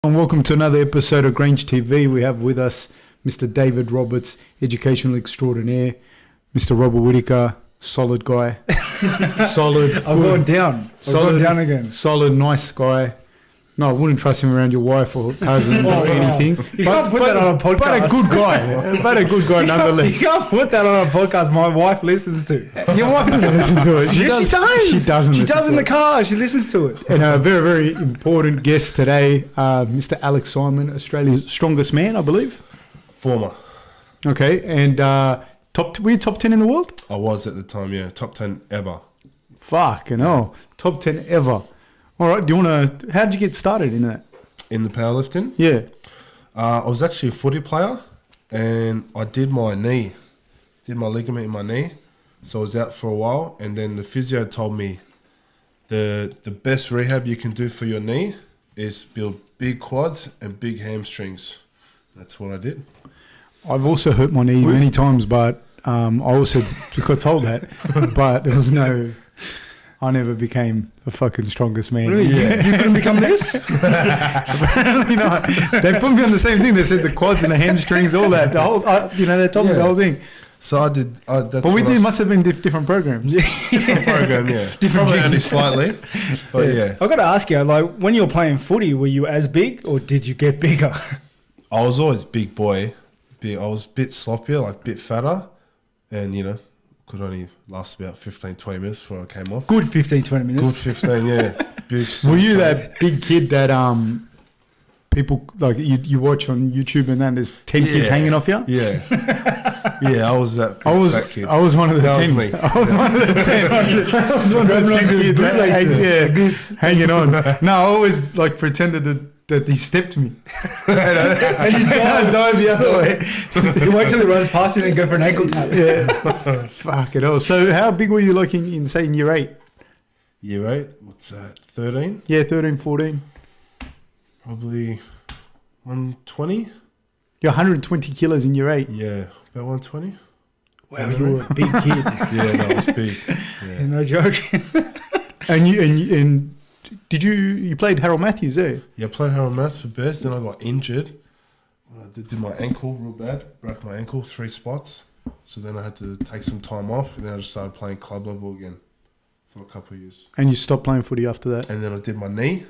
And welcome to another episode of Grange TV. We have with us Mr. David Roberts, educational extraordinaire. Mr. Robert Whittaker, solid guy. Solid. I'm going down. I'm going down again. Solid, nice guy. No, I wouldn't trust him around your wife or cousin or anything. You can't put that on a podcast. But a good guy. But a good guy nonetheless. You can't put that on a podcast my wife listens to. Your wife doesn't listen to it. Yes, she does. She doesn't She listen does to in the it. car. She listens to it. And a very, very important guest today, Mr. Alex Simon, Australia's strongest man, I believe. Former. Okay, and were you top 10 in the world? I was at the time, yeah. Top 10 ever. Fucking hell. Top 10 ever. All right, do you want to... How did you get started in that? In the powerlifting? Yeah. I was actually a footy player and I did my knee. Did my ligament in my knee. So I was out for a while and then the physio told me the best rehab you can do for your knee is build big quads and big hamstrings. That's what I did. I've also hurt my knee many times, but I also got told that. But there was no... I never became the fucking strongest man. Really? Yeah. You couldn't become this? Apparently not. They put me on the same thing. They said the quads and the hamstrings, all that. The whole, they told me the whole thing. So I did... that's But we what did, must have been different programs. different program, yeah. Different Probably only gyms. slightly. But yeah. I've got to ask you, like, when you were playing footy, were you as big or did you get bigger? I was always big boy. I was a bit sloppier, like a bit fatter. And, could only last about 15, 20 minutes before I came off. Good 15, 20 minutes. Good 15, yeah. Big Were you that big kid that people, like, you watch on YouTube and then there's 10 kids hanging off you? Yeah. Yeah, I was that fat kid. I was one of the That was 10. me. I was one of the 10. I was one of the 10 kids hanging on. No, I always pretended that he stepped me. And he dive the other way. You wait till he runs past you and go for an ankle tap. Yeah. Fuck it all. So how big were you in year 8? Year 8, what's that, 13? Yeah, 13, 14. Probably 120? You're 120 kilos in year 8. Yeah, about 120. Wow, you were a big kid. Yeah, that was big. Yeah. No joke. And did you played Harold Matthews there? Yeah, I played Harold Maths for Bears, then I got injured. I did my ankle real bad, broke my ankle, 3 spots. So then I had to take some time off, and then I just started playing club level again for a couple of years. And you stopped playing footy after that? And then I did my knee,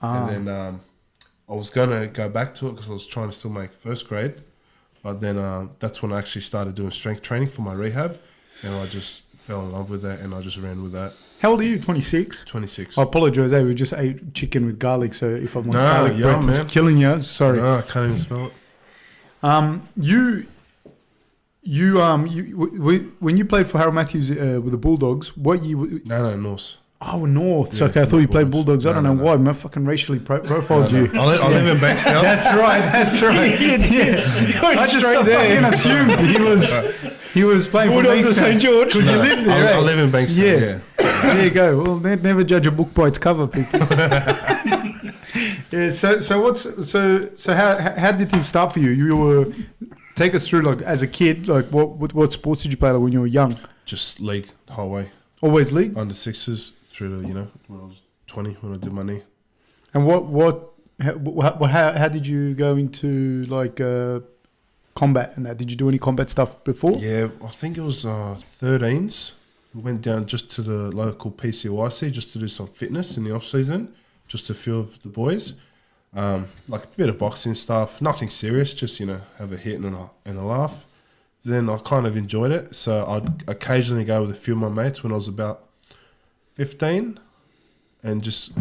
and then I was going to go back to it because I was trying to still make first grade. But then that's when I actually started doing strength training for my rehab, and I just fell in love with that, and I just ran with that. How old are you? 26? 26. I apologise, we just ate chicken with garlic, so if I'm No, garlic yeah, breath is man. killing you, sorry. No, I can't even smell it. When you played for Harold Matthews with the Bulldogs, what year? No, Norse. Oh, North. Yeah, So, okay, I thought you played Bulldogs. Bulldogs. I don't No, know no. why. I fucking racially profiled you. I live in Bankstown. That's right. That's right. I just straight there. fucking assumed he was playing for Bulldogs of Bankstown. St. George. Because you live there. I eh? live in Bankstown, yeah. There you go. Well, never judge a book by its cover, people. Yeah. So how did things start for you? You were take us through as a kid. What sports did you play when you were young? Just league the whole way. Always league. Under 6s through to, when I was 20, when I did my knee. And how did you go into combat and that? Did you do any combat stuff before? Yeah, I think it was 13s. We went down just to the local PCYC just to do some fitness in the off season, just a few of the boys. Like a bit of boxing stuff, nothing serious, just, have a hit and a laugh. Then I kind of enjoyed it. So I'd occasionally go with a few of my mates when I was about 15 and just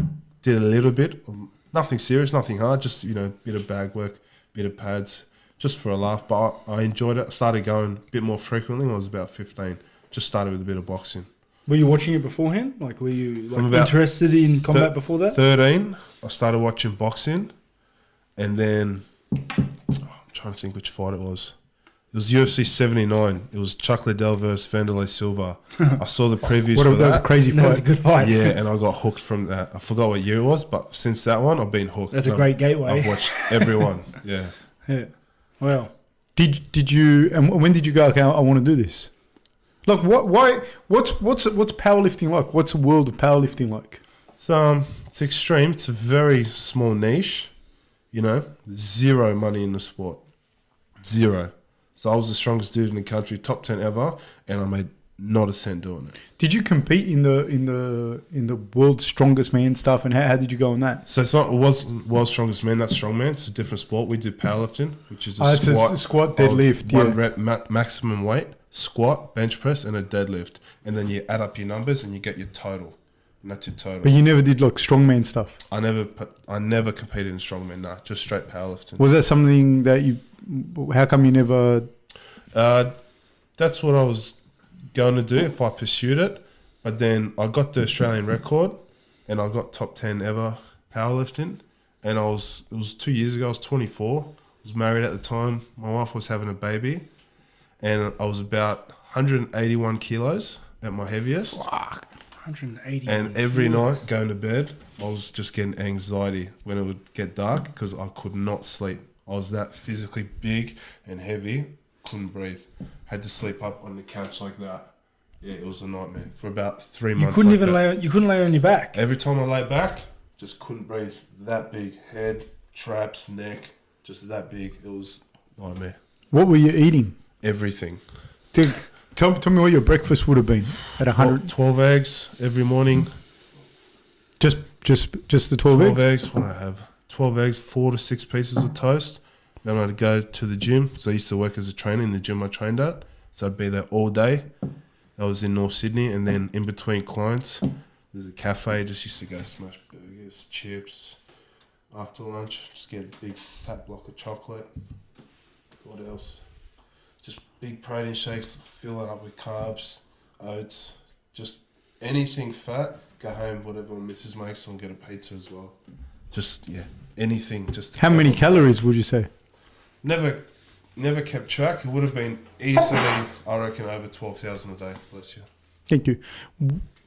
did a little bit of nothing serious, nothing hard, just, bit of bag work, bit of pads, just for a laugh. But I enjoyed it. I started going a bit more frequently when I was about 15. Just started with a bit of boxing. Were you watching it beforehand? Were you From about interested in combat before that? 13, I started watching boxing. And then, I'm trying to think which fight it was. It was UFC 79. It was Chuck Liddell versus Vanderlei Silva. I saw the previews for That was a that. crazy That was a fight. good fight. Yeah, and I got hooked from that. I forgot what year it was, but since that one, I've been hooked. That's a And great gateway. I've watched everyone. Yeah. Yeah. Well, Did you? And when did you go? Okay, I want to do this. What's powerlifting like? What's the world of powerlifting like? So it's extreme. It's a very small niche. you know, zero money in the sport. Zero. So I was the strongest dude in the country, top 10 ever, and I made not a cent doing it. Did you compete in the world's strongest man stuff, and how did you go on that? So it wasn't world's strongest man, that's strongman. It's a different sport. We do powerlifting, which is It's a squat, deadlift, one rep maximum weight, squat, bench press, and a deadlift. And then you add up your numbers and you get your total. And that's your total. But you never did like strongman stuff. I never competed in strongman, nah, just straight powerlifting. Was that something that you? How come you never? That's what I was going to do if I pursued it. But then I got the Australian record and I got top 10 ever powerlifting. And it was 2 years ago, I was 24. I was married at the time. My wife was having a baby. And I was about 181 kilos at my heaviest. Fuck. 180. And every night going to bed, I was just getting anxiety when it would get dark because I could not sleep. I was that physically big and heavy, couldn't breathe. Had to sleep up on the couch like that. Yeah, it was a nightmare for about 3 months. You couldn't lay on your back. Every time I lay back, just couldn't breathe. That big head, traps, neck, just that big. It was a nightmare. What were you eating? Everything. Dude, tell me what your breakfast would have been at 100. 12 eggs every morning. Just the 12 12 eggs? eggs. What do I have? 12 eggs, 4 to 6 pieces of toast. Then I'd go to the gym. So I used to work as a trainer in the gym I trained at. So I'd be there all day. That was in North Sydney. And then in between clients, there's a cafe. Just used to go smash burgers, chips. After lunch, just get a big fat block of chocolate. What else? Just big protein shakes, fill it up with carbs, oats, just anything fat. Go home, whatever Mrs. makes, and get a pizza as well. Just, yeah, anything. Just How many calories would you say? Never kept track. It would have been easily, I reckon, over 12,000 a day. Bless you. Thank you.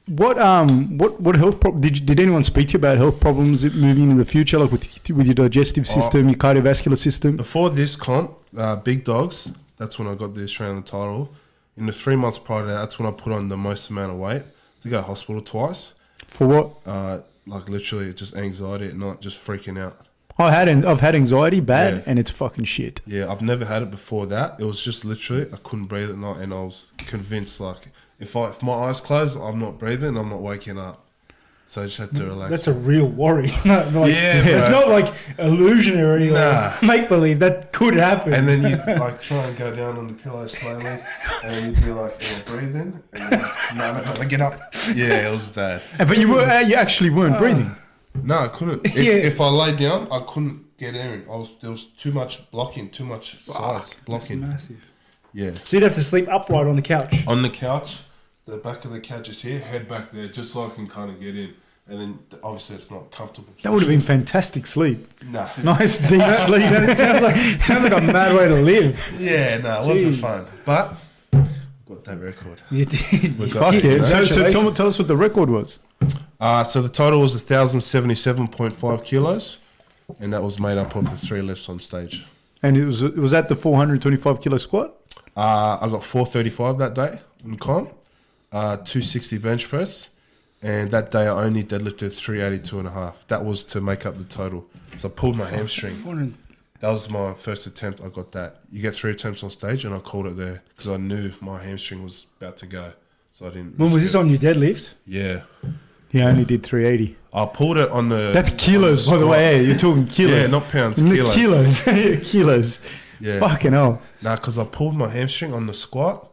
What health did anyone speak to you about health problems moving in the future, like with your digestive system, your cardiovascular system? Before this comp, Big Dogs, that's when I got the Australian title. In the 3 months prior to that, that's when I put on the most amount of weight. To go to hospital twice. For what? Like literally just anxiety at night, just freaking out. I've had anxiety bad, Yeah. and it's fucking shit. Yeah, I've never had it before that. It was just literally, I couldn't breathe at night, and I was convinced like if my eyes close, I'm not breathing, I'm not waking up. So I just had to relax. That's a real worry. It's bro. not like illusionary or make believe. That could happen. And then you like try and go down on the pillow slowly, and then you'd be like, "Am I breathing?" And then, no, get up. Yeah, it was bad. But you actually weren't breathing. No, I couldn't. If I lay down, I couldn't get in. There was too much blocking, too much size blocking. That's massive. Yeah. So you'd have to sleep upright on the couch. On the couch, the back of the couch is here, head back there, just so I can kind of get in. And then obviously it's not comfortable. That would have been fantastic sleep. Nah. Nice deep sleep. sounds like a mad way to live. Yeah, no, it wasn't fun. But we got that record. You did. We Fuck yeah. So tell us what the record was. So the total was 1,077.5 kilos, and that was made up of the 3 lifts on stage. And it was at the 425 kilo squat? I got 435 that day in comp, 260 bench press, and that day I only deadlifted 382.5. That was to make up the total. So I pulled my hamstring. That was my first attempt. I got that. You get 3 attempts on stage, and I called it there because I knew my hamstring was about to go. So I didn't. When was this on your deadlift? Yeah. He only did 380. I pulled it on the... That's kilos, by the way. Hey, you're talking kilos. Yeah, not pounds, kilos. Kilos. Yeah. Fucking hell. Nah, because I pulled my hamstring on the squat,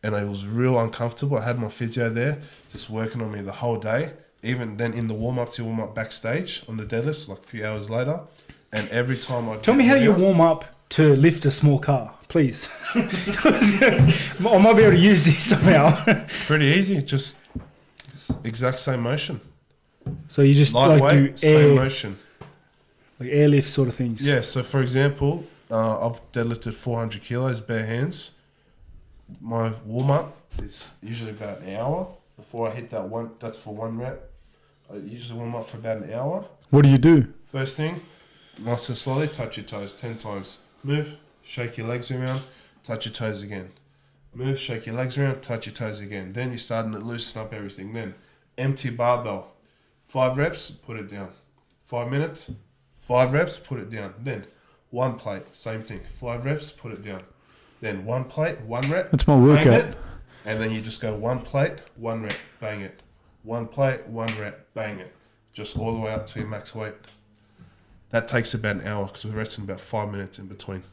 and it was real uncomfortable. I had my physio there, just working on me the whole day. Even then in the warm-ups, you warm up backstage on the deadlifts, like a few hours later. And every time I... Tell me how you warm up to lift a small car, please. I might be able to use this somehow. Pretty easy, just exact same motion. So you just lightweight, do same motion. Like airlift sort of things. Yeah, so for example, I've deadlifted 400 kilos bare hands. My warm-up is usually about an hour before I hit that one. That's for 1 rep. I usually warm up for about an hour. What do you do? First thing, nice and slowly, touch your toes 10 times. Move, shake your legs around, touch your toes again. Move, shake your legs around, touch your toes again. Then you're starting to loosen up everything. Then empty barbell. 5 reps, put it down. 5 minutes, 5 reps, put it down. Then 1 plate, same thing. 5 reps, put it down. Then 1 plate, 1 rep. That's my bang workout. it, and then you just go 1 plate, 1 rep, bang it. 1 plate, 1 rep, bang it. Just all the way up to your max weight. That takes about an hour because we're resting about 5 minutes in between.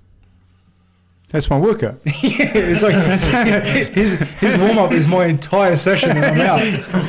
That's my workout. It's like his warm up is my entire session, and I'm out.